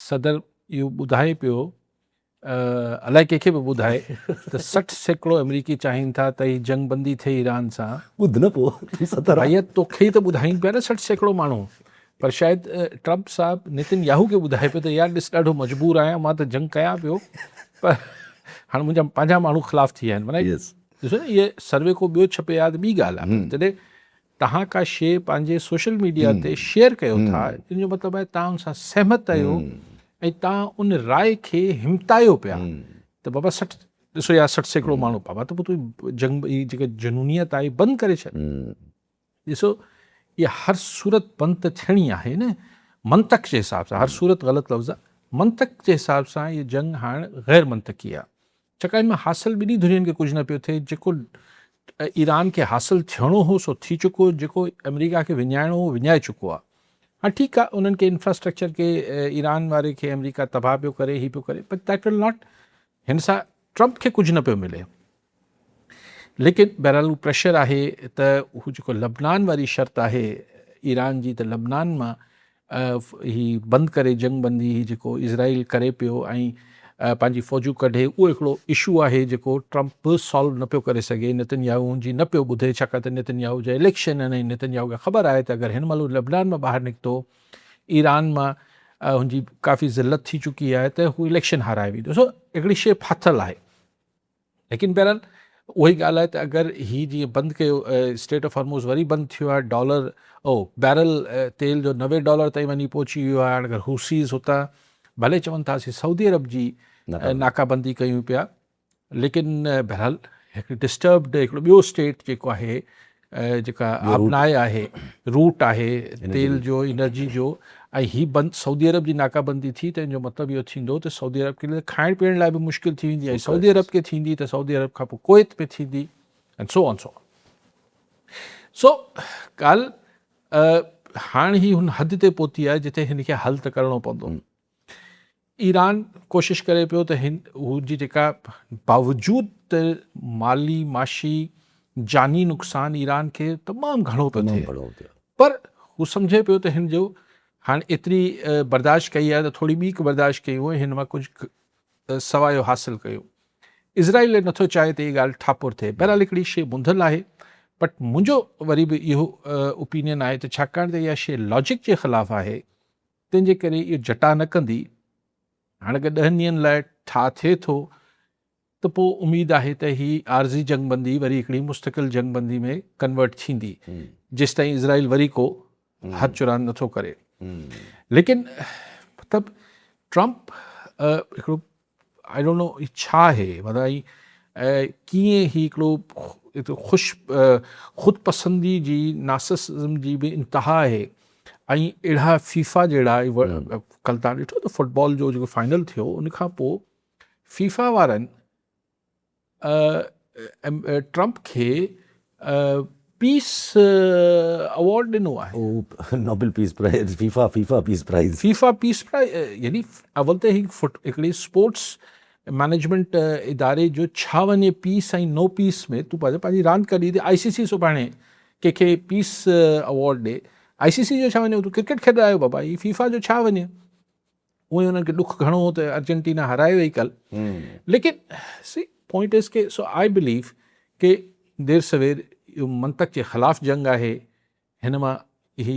सदर इहो ॿुधाए पियो अलाए कंहिंखे बि ॿुधाए त 60% अमरीकी चाहिनि था त ही जंग बंदी थिए ईरान सां। ॿुध न पोइ भैया तोखे ई त ॿुधाइनि पिया न 60% माण्हू, पर शायदि ट्रम्प साहिबु नितिन याहू खे ॿुधाए पियो त यार ॾिस ॾाढो मजबूर आहियां, मां त जंग कयां पियो, पर हाणे मुंहिंजा पंहिंजा माण्हू ख़िलाफ़ु थी विया आहिनि। माना ॾिसो न, इहे सर्वे को ॿियो छपे आहे त ॿी ॻाल्हि आहे। जॾहिं तव्हां का शइ पंहिंजे सोशल मीडिया ते शेयर कयो था, इन जो मतिलबु आहे तव्हां उन सां सहमत आहियो ऐं तव्हां उन राय खे हिमतायो पिया त बाबा 60 ॾिसो या 60% माण्हू बाबा त पोइ तूं जंग जी जेका जुनूनियत आहे बंदि करे छॾ। ॾिसो इहा हर सूरत बंदि त थियणी आहे न, मंतक जे हिसाब सां। हर सूरत ग़लति लफ़्ज़ आहे, मंतक जे हिसाब सां इहा जंग हाणे ग़ैर मंतकी आहे। छाकाणि मां हासिलु ॿिनी दुनियनि खे कुझु न पियो थिए। जेको ईरान खे हासिलु थियणो हो सो थी चुको, जेको अमेरिका खे विञाइणो हो विञाए चुको आहे। हाँ ठीकु आहे, उन्हनि खे इंफ्रास्ट्रक्चर खे ईरान वारे खे अमेरिका तबाह पियो करे, ही पियो करे, बट दैट विल नॉट, हिन सां ट्रम्प खे कुझु न पियो मिले। लेकिन बहरहाल उहो प्रेशर आहे त हू जेको लबनान वारी शर्त आहे ईरान जी, त लबनान मां ही बंदि करे जंग बंदी जेको इज़राइल करे पियो ऐं पंहिंजी फ़ौजूं कढे, उहो हिकिड़ो इशू आहे जेको ट्रम्प बि सॉल्व न पियो करे सघे। नितिन याहू जी न पियो ॿुधे, छाकाणि त नितिन याहू जा इलेक्शन आहिनि। नितिन याहू खे ख़बर आहे त अगरि हिन महिल लबनान मां ॿाहिरि निकितो, ईरान मां हुनजी काफ़ी ज़िलत थी चुकी आहे, त हू इलेक्शन हाराए वेंदो। सो हिकिड़ी शइ फाथल आहे। लेकिन बहरहाल उहा ई ॻाल्हि आहे त अगरि ही जीअं बंदि कयो, स्टेट ऑफ हॉर्मुज़ वरी बंदि थियो आहे, डॉलर बैरल तेल जो $90 ताईं वञी पहुची वियो आहे। हाणे अगरि हुसीज़ हुतां भले चवनि था असीं सऊदी अरब जी नाकाबंदी कयूं पिया, लेकिन बहरहाल हिकिड़ी डिस्टर्ब्ड हिकिड़ो ॿियो स्टेट जेको आहे, जेका आबनाए आहे, रूट आहे तेल जो, एनर्जी जो, ऐं ही बंदि सऊदी अरब जी नाकाबंदी थी त इन जो मतिलबु इहो थींदो त सऊदी अरब खे खाइण पीअण लाइ बि मुश्किल थी वेंदी, ऐं सऊदी अरब खे थींदी त सऊदी अरब खां पोइ कुवैत में थींदी, and so on so on. सो ॻाल्हि हाणे ही हुन हद ते पहुती आहे जिते हिन खे हल त करिणो पवंदो। ईरान कोशिशि करे पियो त हू जी जेका बावजूद त माली माशी जानी नुक़सान ईरान खे तमामु घणो पियो थिए, पर हू सम्झे पियो त हिन जो हाणे एतिरी बर्दाश्त कई आहे त थोरी ॿी बर्दाश्त कयूं ऐं हिन मां कुझु सवायो हासिलु कयो। इज़राइल नथो चाहे त इहा ॻाल्हि ठापुर थिए। बहरहाल हिकिड़ी शइ बुंधल आहे, बट मुंहिंजो वरी बि इहो ओपिनियन आहे त छाकाणि त इहा शइ लॉजिक जे ख़िलाफ़ु आहे, तंहिंजे करे इहो जटा न कंदी। हाणे अगरि 10 ॾींहंनि लाइ ठा थिए थो त पोइ उमेदु आहे त ही आरज़ी जंगबंदी वरी हिकिड़ी मुस्तक़िल जंगबंदी में कन्वर्ट थींदी, जेसि ताईं इज़राइल वरी को हथ चुरान नथो करे। लेकिन मतिलबु ट्रम्प हिकिड़ो आई डोंट नो छा आहे, मतिलबु कीअं ही हिकिड़ो ख़ुदि पसंदी जी नासिज़म जी बि इंतिहा आहे। ऐं अहिड़ा फीफा जहिड़ा कल्ह तव्हां ॾिठो त फुटबॉल जो जेको फाइनल थियो, उन खां पोइ फीफा वारनि ट्रम्प खे पीस अवॉर्ड ॾिनो आहे, Nobel peace prize, FIFA peace prize, यानी अवल त हिकिड़ी स्पोर्ट्स मैनेजमेंट इदारे जो छा वञे पीस ऐं नो पीस में, तूं पंहिंजी रांदि कढी त ICC सुभाणे कंहिंखे पीस अवॉर्ड ॾे, ICC जो छा वञे, तूं क्रिकेट खेॾ आहियो बाबा, ही फीफा जो छा वञे। उहे हुननि खे ॾुख घणो हो त अर्जेंटीना हाराए वई कल्ह। लेकिन सी पॉइंट इज़ के सो आई बिलीव के देर सवेर इहो मंतक जे ख़िलाफ़ु जंग आहे, हिन मां ही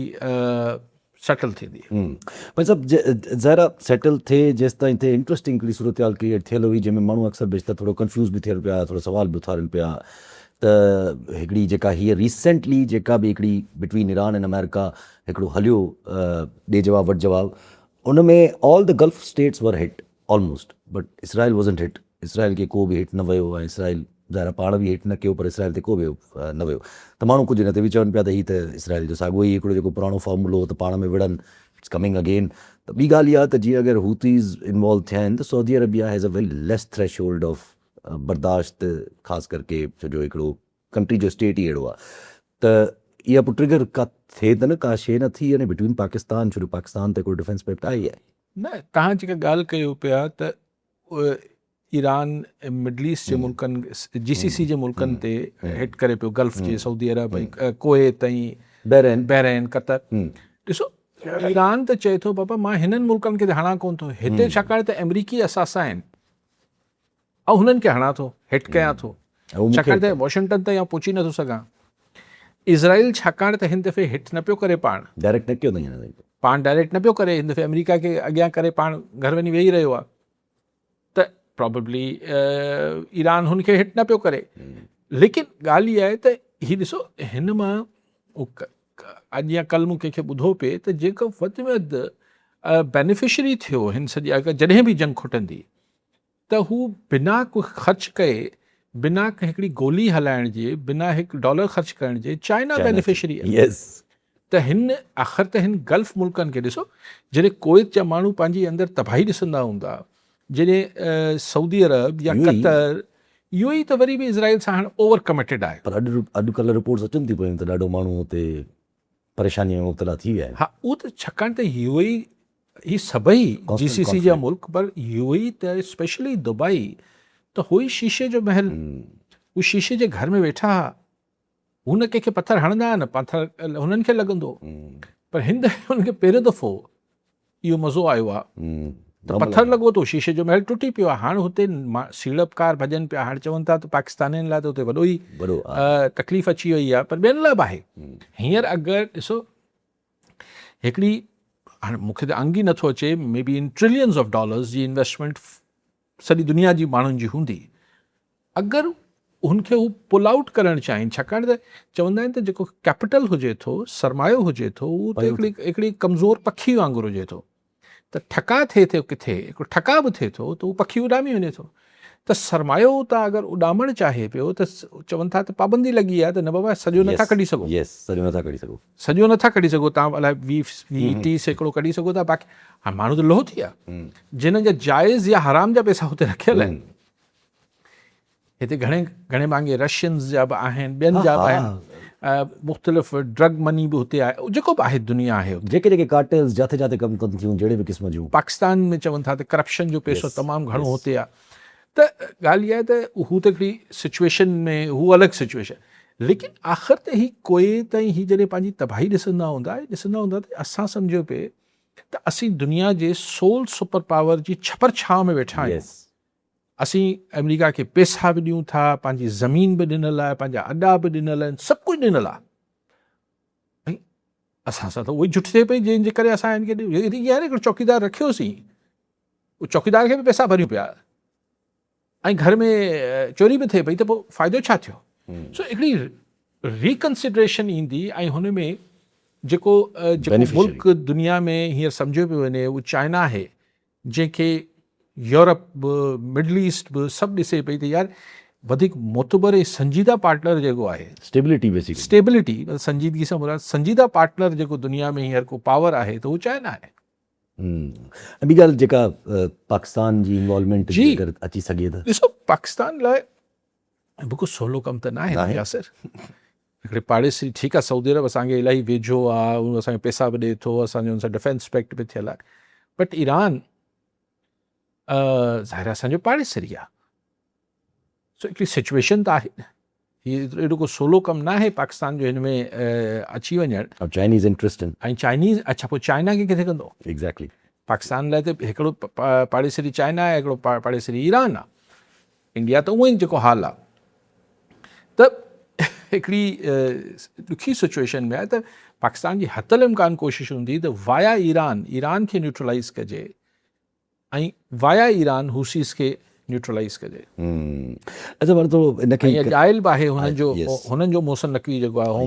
सेटल थींदी। भाई साहब ज़रा सेटल थिए जेसि ताईं थिए इंट्रस्टिंग हिकिड़ी सूरत हाल क्रिएट थियल हुई, जंहिंमें माण्हू अक्सर बेशतर थोरो कंफ्यूज़ बि थियनि पिया, थोरो सवाल बि उथारनि पिया त हिकिड़ी जेका हीअ रिसेंटली जेका बि हिकिड़ी बिटवीन ईरान एंड अमेरिका हिकिड़ो हलियो ॾे जवाब वटि जवाब, उन में all the gulf states were hit almost, but Israel wasn't hit. Israel खे को बि हिट न वियो, ऐं इसराइल ज़ाहिर पाण बि हिट न कयो, पर इसराइल ते को बि न वियो। त माण्हू कुझु हिन ते बि चवनि पिया त हीअ त इसराइल जो साॻियो ई हिकिड़ो जेको पुराणो फॉर्मूलो हो त पाण में विढ़नि, इट्स कमिंग अगेन। त ॿी ॻाल्हि इहा त जीअं अगरि हूतीज़ इन्वॉल्व थिया आहिनि त Saudi Arabia has a very less threshold of बर्दाश्त, ख़ासि करके छोजो हिकिड़ो कंट्री जो स्टेट ई अहिड़ो आहे। त इहा पोइ ट्रिगर का थिए त न का शइ न थी वञे बिटवीन पाकिस्तान, छो जो पाकिस्तान त हिकिड़ो डिफेंस पैक्ट आहे ई आहे। न, तव्हां जेका ॻाल्हि कयो पिया त ईरान मिडल ईस्ट जे मुल्कनि, GCC जे मुल्कनि ते हिट करे पियो, गल्फ जे, सऊदी अरब ऐं कुवैत ऐं बहरैन, कतर। ॾिसो ईरान त चए थो बाबा मां हिननि मुल्कनि खे हणा कोन थो, हिते छाकाणि त अमेरिकी असासा आहिनि ऐं हुननि खे हणा थो, हिट कयां थो, छाकाणि त वॉशिंगटन ताईं पहुची नथो सघां। इज़राइल छाकाणि त हिन दफ़े हिट न पियो करे, डायरेक्ट न कयो अथई, पाण डायरेक्ट न पियो करे, हिन दफ़े अमेरिका खे अॻियां करे पाण घर वञी वेही रहियो आहे, त प्रॉबेबली ईरान हुनखे हिट न पियो करे। लेकिन ॻाल्हि इहा आहे त हीअ ॾिसो हिन मां अॼु या कल्ह मूं कंहिंखे ॿुधो पिए त जेको वधि में वधि बेनिफिशरी थियो हिन सॼी, अगरि जॾहिं बि जंग खुटंदी त हू बिना को ख़र्च कए, बिना हिकिड़ी गोली हलाइण जे, बिना हिकु डॉलर ख़र्च करण जे चाइना बेनिफिशरी आहे। त हिन आख़िर त हिन गल्फ मुल्कनि खे ॾिसो, जॾहिं कुवैत जा माण्हू पंहिंजी अंदरि तबाही ॾिसंदा हूंदा, जॾहिं सऊदी अरब या कतर, इहो ई त वरी बि इज़राइल सां हाणे ओवर कमिटेड आहे। पर अॼुकल्ह रिपोर्ट्स अचनि थी पियूं त ॾाढो माण्हू हुते परेशानीअ में मुब्तला थी विया आहिनि। हा, उहो त छाकाणि त ही सभई GCC जा मुल्क, पर UAE त स्पेशली दुबई त हुई शीशे जो महल, हू शीशे जे घर में वेठा हुआ, हुन कंहिंखे पथर हणंदा हुआ न, पथर हुननि खे लॻंदो, पर हिन दफ़े हुनखे पहिरियों दफ़ो इहो मज़ो आयो आहे त पथर लॻो थो, शीशे जो महल टुटी पियो आहे। हाणे हुते सीड़पकार भॼनि पिया, हाणे चवनि था त पाकिस्तानियुनि लाइ त हुते वॾो ई तकलीफ़ अची वई आहे, पर ॿियनि लाइ बि आहे। हींअर अगरि ॾिसो हिकिड़ी, हाणे मूंखे त अंग ई नथो अचे, maybe in trillions of dollars जी इन्वेस्टमेंट सॼी दुनिया जी माण्हुनि जी हूंदी, अगरि हुनखे हू पुल आउट करणु चाहिनि, छाकाणि त चवंदा आहिनि त जेको कैपिटल हुजे थो, सरमायो हुजे थो, उहो त हिकिड़ी कमज़ोर पखी वांगुरु हुजे थो, त ठका थिए थो किथे, हिकिड़ो ठका बि थिए थो त उहो पखी उॾामी वञे थो। त सरमायो त अगरि उॾामणु चाहे पियो त चवनि था त पाबंदी लॻी आहे त न बाबा सॼो नथा कढी सघो, सॼो नथा कढी सघो, तव्हां अलाए 20-30 सैकड़ो कढी सघो था, बाक़ी हाणे माण्हू त लोह थी विया जिन जा जाइज़ या हराम जा पैसा हुते रखियल आहिनि। हिते घणे मांगे रशियन्स जा बि आहिनि, ॿियनि जा बि आहिनि, मुख़्तलिफ़ ड्रग मनी बि हुते आहे, जेको बि आहे दुनिया आहे, जेके कार्टेल्स जाते जाते कमु कनि थियूं, जहिड़े बि क़िस्म जूं। पाकिस्तान में चवनि था त करप्शन जो पैसो तमामु घणो हुते आहे। त ॻाल्हि इहा आहे त हू त हिकिड़ी सिचुएशन में, हू अलॻि सिचुएशन, लेकिन आख़िर त ही कोई ताईं ही जॾहिं पंहिंजी तबाही ॾिसंदा हूंदा त असां सम्झो पिए त असीं दुनिया जे सोल सुपर पावर जी छपर छांव में वेठा आहियूं। असीं अमेरिका खे पैसा बि ॾियूं था, पंहिंजी ज़मीन बि ॾिनल आहे, पंहिंजा अॾा बि ॾिनल आहिनि, सभु कुझु ॾिनल आहे, ऐं असां सां त उहो ई झुठ थिए पई जंहिंजे करे असां हिनखे हिकिड़ो चौकीदार रखियोसीं, उहो चौकीदार खे बि पैसा भरियूं पिया ऐं घर में चोरी बि थिए पई, त पोइ फ़ाइदो छा थियो? सो हिकिड़ी रिकन्सिडरेशन ईंदी, ऐं हुन में जेको मुल्क दुनिया में हींअर सम्झो पियो वञे उहो चाइना आहे, जंहिंखे यूरोप बि, मिडल ईस्ट बि सभु ॾिसे पई त यार वधीक मोतबर ऐं संजीदा पार्टनर जेको आहे, स्टेबिलिटी संजीदगी सां मुराद संजीदा पार्टनर जेको दुनिया में हींअर को पावर आहे त उहो चाइना आहे। ॿी ॻाल्हि जेका पाकिस्तान जी इन्वॉल्वमेंट अची सघे त, ॾिसो पाकिस्तान लाइ बिल्कुलु सवलो कमु त न आहे यासिर। हिकिड़े पाड़ेसी, ठीकु आहे सऊदी अरब असांखे इलाही वेझो आहे, उहो असांखे पैसा बि ॾिए थो, असांजो हुन सां डिफेंस पैक्ट बि थियल आहे, बट ईरान ज़ाहिर असांजो पाड़ेसरी आहे। सो हिकिड़ी सिचुएशन त आहे, हीअ एॾो को सवलो कमु न आहे पाकिस्तान जो हिन में अची वञणु। चाइनीज़ इंट्रस्ट ऐं चाइनीज़, अच्छा पोइ चाइना खे किथे कंदो? एग्ज़ैक्टली, पाकिस्तान लाइ त हिकिड़ो पाड़ेसरी चाइना आहे, हिकिड़ो पाड़ेसरी ईरान आहे, इंडिया त उहो ई जेको हाल आहे। त हिकिड़ी ॾुखी सिचुएशन में आहे त पाकिस्तान जी हतल इम्कान कोशिशि हूंदी त वाया ईरान खे न्यूट्रलाइज़ कजे, ऐं वाया ईरान हुसीस खे न्यूट्रलाइज़ कजे। अच्छा, पर तो इनखे जाइल बि आहे हुननि जो मोहसिन नक़वी जेको आहे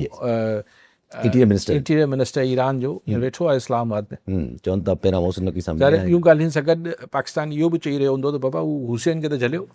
इंटीरियर मिनिस्टर ईरान जो, वेठो आहे इस्लामाबाद में, चवनि था पहिरियां मोहसिन नक़वी सां ॿियूं ॻाल्हियुनि सां गॾु पाकिस्तान इहो बि चई रहियो हूंदो त बाबा हू हुसैन खे त झलियो।